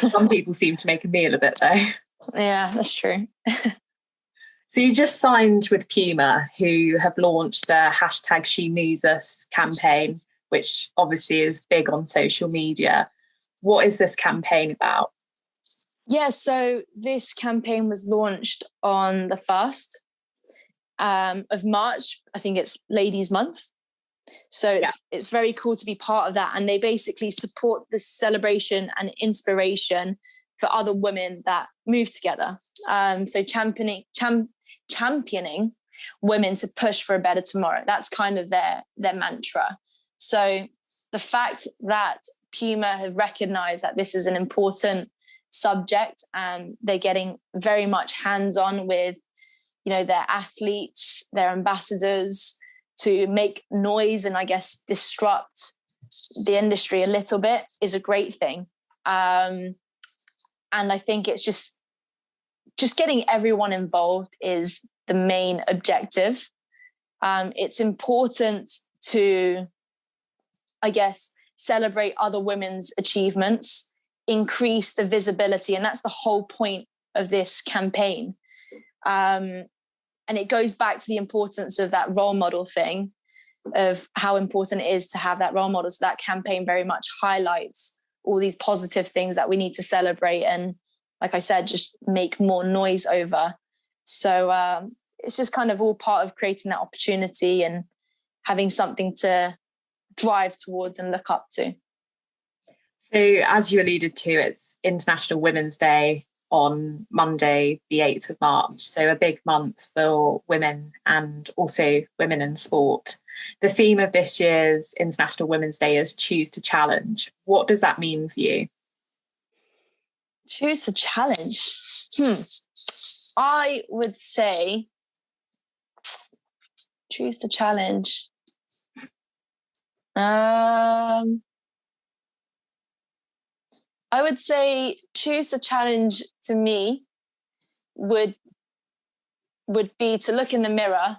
C: Some people seem to make a meal of it, though.
B: Yeah, that's true.
C: So you just signed with Puma, who have launched a #SheMoveUs campaign, which obviously is big on social media. What is this campaign about?
B: Yeah, so this campaign was launched on the 1st of March. I think it's Ladies' Month. So it's very cool to be part of that. And they basically support the celebration and inspiration for other women that move together. So championing women to push for a better tomorrow. That's kind of their mantra. So the fact that Puma have recognized that this is an important subject and they're getting very much hands-on with, you know, their athletes, their ambassadors, to make noise and I guess disrupt the industry a little bit is a great thing. And I think it's just getting everyone involved is the main objective. It's important to, I guess, celebrate other women's achievements, increase the visibility, and that's the whole point of this campaign. And it goes back to the importance of that role model thing, of how important it is to have that role model. So that campaign very much highlights all these positive things that we need to celebrate and, like I said, just make more noise over. So it's just kind of all part of creating that opportunity and having something to drive towards and look up to.
C: So as you alluded to, it's International Women's Day on Monday, the 8th of March. So a big month for women and also women in sport. The theme of this year's International Women's Day is Choose to Challenge. What does that mean for you?
B: Choose to challenge. I would say choose to challenge. I would say choose the challenge to me would be to look in the mirror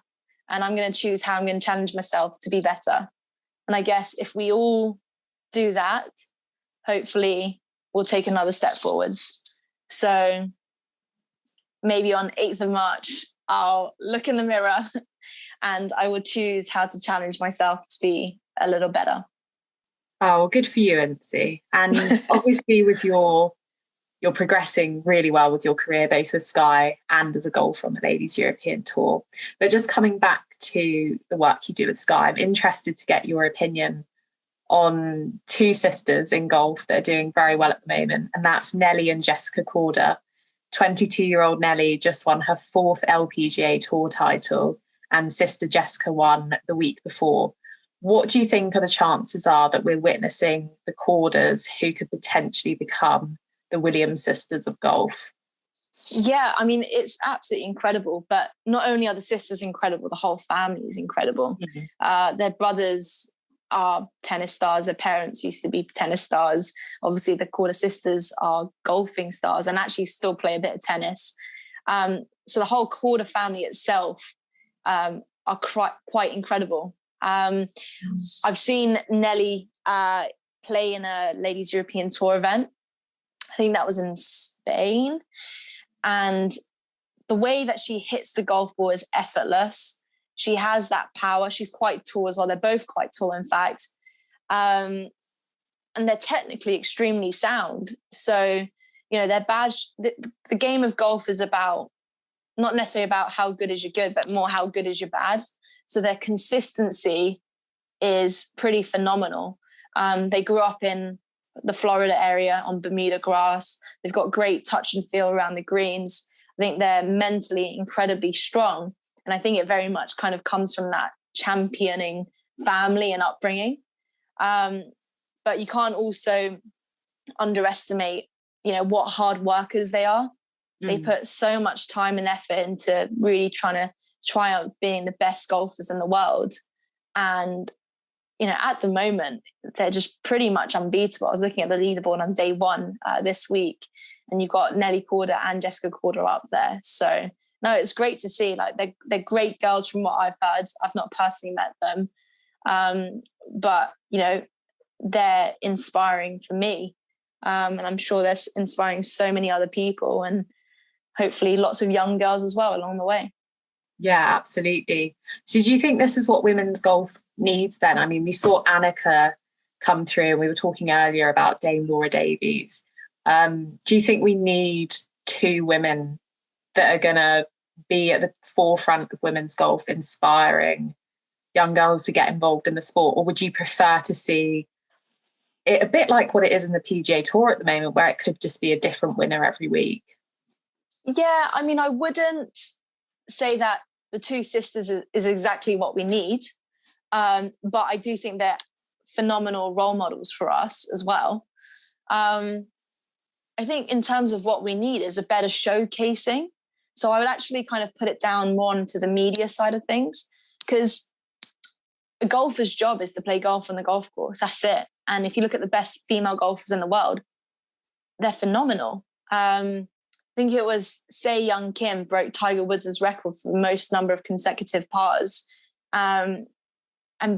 B: and I'm going to choose how I'm going to challenge myself to be better. And I guess if we all do that, hopefully we'll take another step forwards. So maybe on 8th of March, I'll look in the mirror and I will choose how to challenge myself to be a little better.
C: Oh, good for you, Inci. And obviously with your you're progressing really well with your career, both with Sky and as a golfer on the Ladies European Tour. But just coming back to the work you do with Sky, I'm interested to get your opinion on two sisters in golf that are doing very well at the moment, and that's Nelly and Jessica Calder. 22-year-old Nelly just won her 4th LPGA Tour title, and sister Jessica won the week before. What do you think are the chances are that we're witnessing the Calders who could potentially become the Williams sisters of golf?
B: Yeah, I mean, it's absolutely incredible. But not only are the sisters incredible, the whole family is incredible. Mm-hmm. Their brothers are tennis stars. Their parents used to be tennis stars. Obviously, the Calder sisters are golfing stars and actually still play a bit of tennis. So the whole Calder family itself are quite incredible. I've seen Nelly play in a Ladies European Tour event. I think that was in Spain. And the way that she hits the golf ball is effortless. She has that power. She's quite tall as well. They're both quite tall, in fact. And they're technically extremely sound. So, their badge, the game of golf is about, not necessarily about how good is your good, but more how good is your bad. So their consistency is pretty phenomenal. They grew up in the Florida area on Bermuda grass. They've got great touch and feel around the greens. I think they're mentally incredibly strong. And I think it very much kind of comes from that championing family and upbringing. But you can't also underestimate, what hard workers they are. They put so much time and effort into really trying to triumph being the best golfers in the world. And at the moment, they're just pretty much unbeatable. I was looking at the leaderboard on day one this week, and you've got Nelly Calder and Jessica Calder up there. So, no, it's great to see. Like, they're great girls from what I've heard. I've not personally met them. But, they're inspiring for me. And I'm sure they're inspiring so many other people, and hopefully lots of young girls as well along the way.
C: Yeah, absolutely. So do you think this is what women's golf needs then? I mean, we saw Annika come through, and we were talking earlier about Dame Laura Davies. Do you think we need two women that are going to be at the forefront of women's golf, inspiring young girls to get involved in the sport? Or would you prefer to see it a bit like what it is in the PGA Tour at the moment, where it could just be a different winner every week?
B: Yeah, I mean, I wouldn't say that the two sisters is exactly what we need. But I do think they're phenomenal role models for us as well. I think in terms of what we need is a better showcasing. So I would actually kind of put it down more onto the media side of things, because a golfer's job is to play golf on the golf course. That's it. And if you look at the best female golfers in the world, they're phenomenal. I think it was Young Kim broke Tiger Woods' record for the most number of consecutive pars, and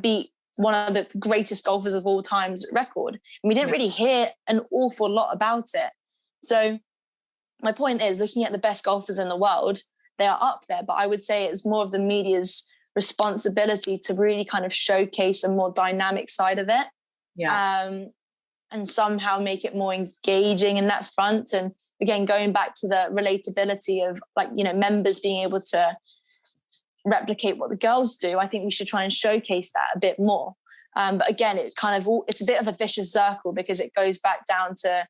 B: beat one of the greatest golfers of all time's record. And we didn't really hear an awful lot about it. So my point is, looking at the best golfers in the world, they are up there, but I would say it's more of the media's responsibility to really kind of showcase a more dynamic side of it. And somehow make it more engaging in that front. And again, going back to the relatability of, like, members being able to replicate what the girls do, I think we should try and showcase that a bit more. But again, it's a bit of a vicious circle, because it goes back down to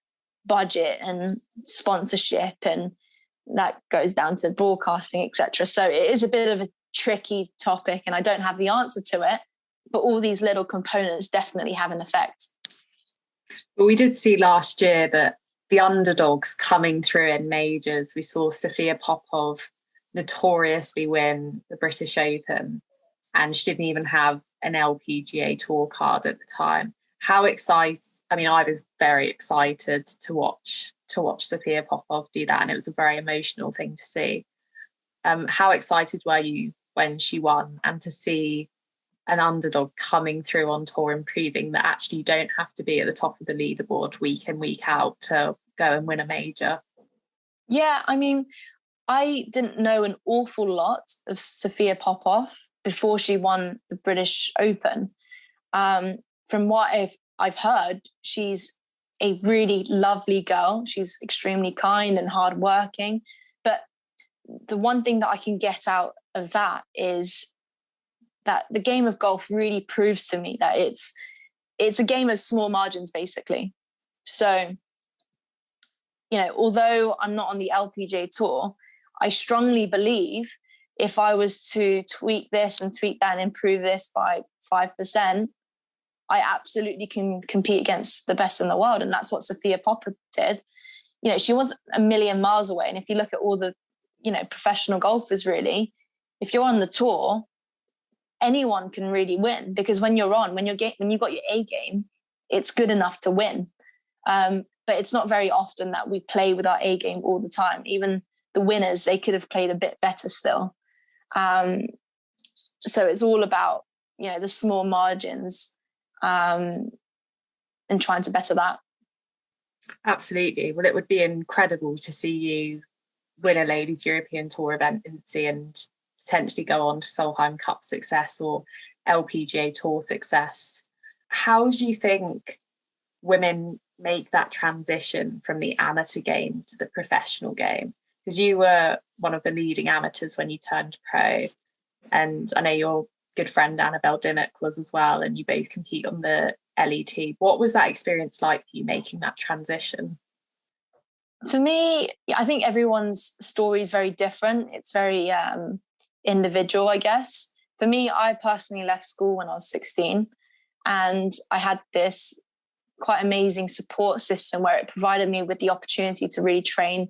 B: budget and sponsorship, and that goes down to broadcasting, etc. So it is a bit of a tricky topic, and I don't have the answer to it, but all these little components definitely have an effect.
C: But we did see last year that the underdogs coming through in majors. We saw Sophia Popov notoriously win the British Open, and she didn't even have an LPGA Tour card at the time. How excited! I mean, I was very excited to watch Sophia Popov do that, and it was a very emotional thing to see. How excited were you when she won, and to see an underdog coming through on tour and proving that actually you don't have to be at the top of the leaderboard week in, week out to go and win a major? Yeah,
B: I mean, I didn't know an awful lot of Sophia Popov before she won the British Open. From what I've heard, she's a really lovely girl. She's extremely kind and hardworking. But the one thing that I can get out of that is that the game of golf really proves to me that it's a game of small margins, basically. So, although I'm not on the LPGA tour, I strongly believe if I was to tweak this and tweak that and improve this by 5%, I absolutely can compete against the best in the world. And that's what Sophia Popper did. She wasn't a million miles away. And if you look at all the, professional golfers, really, if you're on the tour, anyone can really win, because when you've got your A game, it's good enough to win. But it's not very often that we play with our A game all the time. Even the winners, they could have played a bit better still. So it's all about, the small margins, and trying to better that.
C: Absolutely. Well, it would be incredible to see you win a Ladies European Tour event, Inci, and potentially go on to Solheim Cup success or LPGA Tour success. How do you think women make that transition from the amateur game to the professional game? Because you were one of the leading amateurs when you turned pro, and I know your good friend Annabelle Dimmock was as well, and you both compete on the LET. What was that experience like for you making that transition?
B: For me, I think everyone's story is very different. It's very individual, I guess. For me, I personally left school when I was 16, and I had this quite amazing support system where it provided me with the opportunity to really train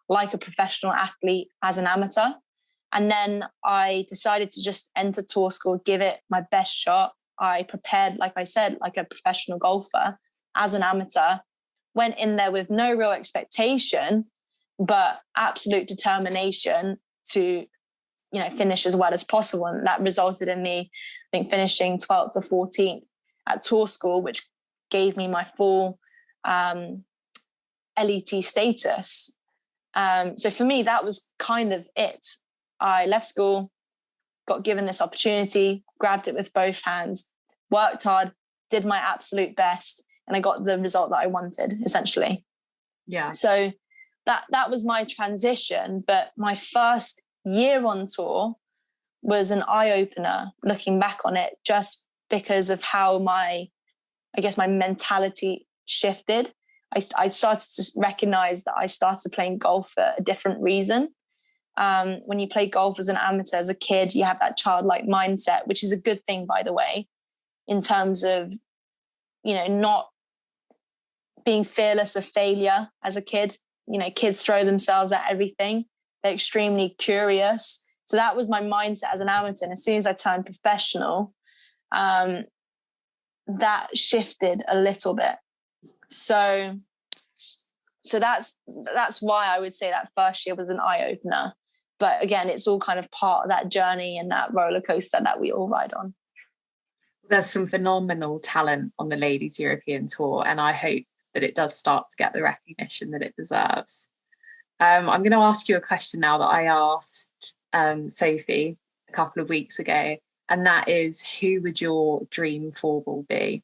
B: like a professional athlete as an amateur. And then I decided to just enter tour school, give it my best shot. I prepared, like I said, like a professional golfer as an amateur, went in there with no real expectation, but absolute determination to, finish as well as possible. And that resulted in me, I think, finishing 12th or 14th at tour school, which gave me my full LET status. So for me, that was kind of it. I left school, got given this opportunity, grabbed it with both hands, worked hard, did my absolute best, and I got the result that I wanted, essentially.
C: Yeah.
B: So that was my transition. But my first year on tour was an eye-opener, looking back on it, just because of how my mentality shifted. I started to recognize that I started playing golf for a different reason. When you play golf as an amateur, as a kid, you have that childlike mindset, which is a good thing, by the way, in terms of, not being fearless of failure as a kid. Kids throw themselves at everything. They're extremely curious. So that was my mindset as an amateur. And as soon as I turned professional, that shifted a little bit. So that's why I would say that first year was an eye-opener. But again, it's all kind of part of that journey and that roller coaster that we all ride on.
C: There's some phenomenal talent on the Ladies European Tour, and I hope that it does start to get the recognition that it deserves. I'm going to ask you a question now that I asked Sophie a couple of weeks ago, and that is, who would your dream four-ball be?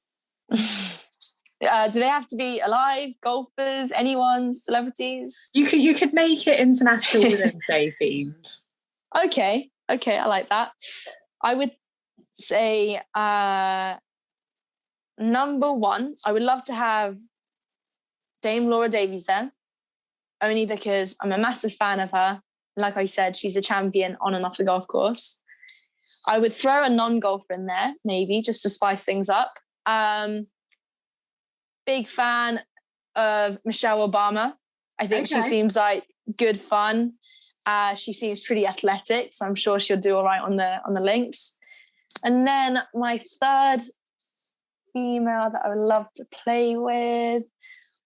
B: Do they have to be alive, golfers, anyone, celebrities?
C: You could make it International Women's Day themed.
B: Okay, I like that. I would say number one, I would love to have Dame Laura Davies there, only because I'm a massive fan of her. Like I said, she's a champion on and off the golf course. I would throw a non-golfer in there, maybe, just to spice things up. Big fan of Michelle Obama. I think she seems like good fun. She seems pretty athletic, so I'm sure she'll do all right on the links. And then my third female that I would love to play with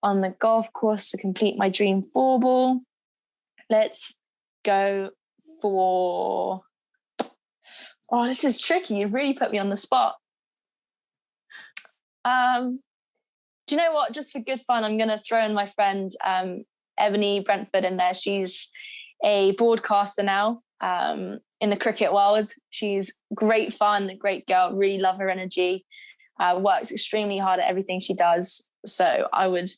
B: on the golf course to complete my dream four-ball. Let's go for... Oh, this is tricky. You really put me on the spot. Do you know what? Just for good fun, I'm going to throw in my friend Ebony Brentford in there. She's a broadcaster now in the cricket world. She's great fun, great girl, really love her energy, works extremely hard at everything she does. So I would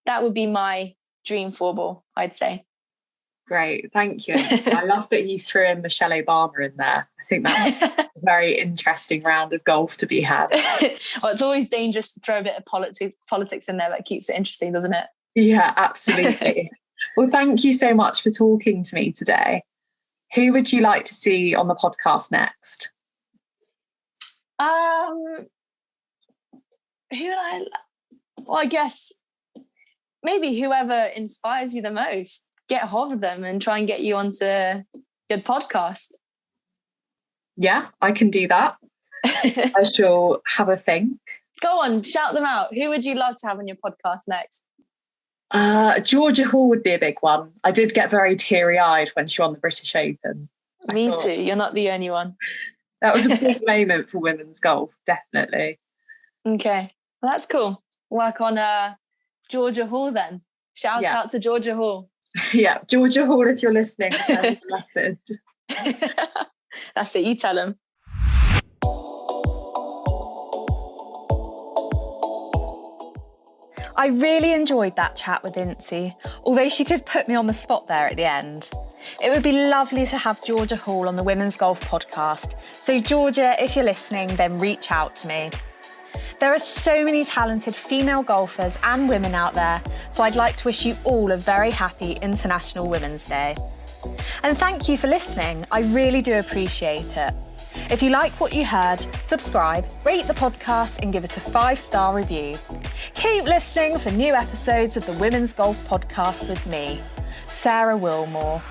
B: that would be my dream four ball, I'd say.
C: Great, thank you. I love that you threw in Michelle Obama in there. I think that's a very interesting round of golf to be had.
B: Well, it's always dangerous to throw a bit of politics in there, but it keeps it interesting, doesn't it?
C: Yeah, absolutely. Well, thank you so much for talking to me today. Who would you like to see on the podcast next?
B: Well, I guess maybe whoever inspires you the most. Get hold of them and try and get you onto your podcast. Yeah,
C: I can do that. I shall have a think.
B: Go on, shout them out. Who would you love to have on your podcast next?
C: Georgia Hall would be a big one. I did get very teary-eyed when she won the British Open.
B: Me too. You're not the only one.
C: That was a big moment for women's golf, definitely.
B: Okay, well, that's cool. Work on Georgia Hall then. Shout out to Georgia Hall.
C: Yeah, Georgia Hall, if you're listening, send me a message.
B: That's it, you tell them.
A: I really enjoyed that chat with Inci, although she did put me on the spot there at the end. It would be lovely to have Georgia Hall on the Women's Golf Podcast, so Georgia, if you're listening, then reach out to me. There are so many talented female golfers and women out there, so I'd like to wish you all a very happy International Women's Day. And thank you for listening, I really do appreciate it. If you like what you heard, subscribe, rate the podcast and give it a 5-star review. Keep listening for new episodes of the Women's Golf Podcast with me, Sarah Wilmore.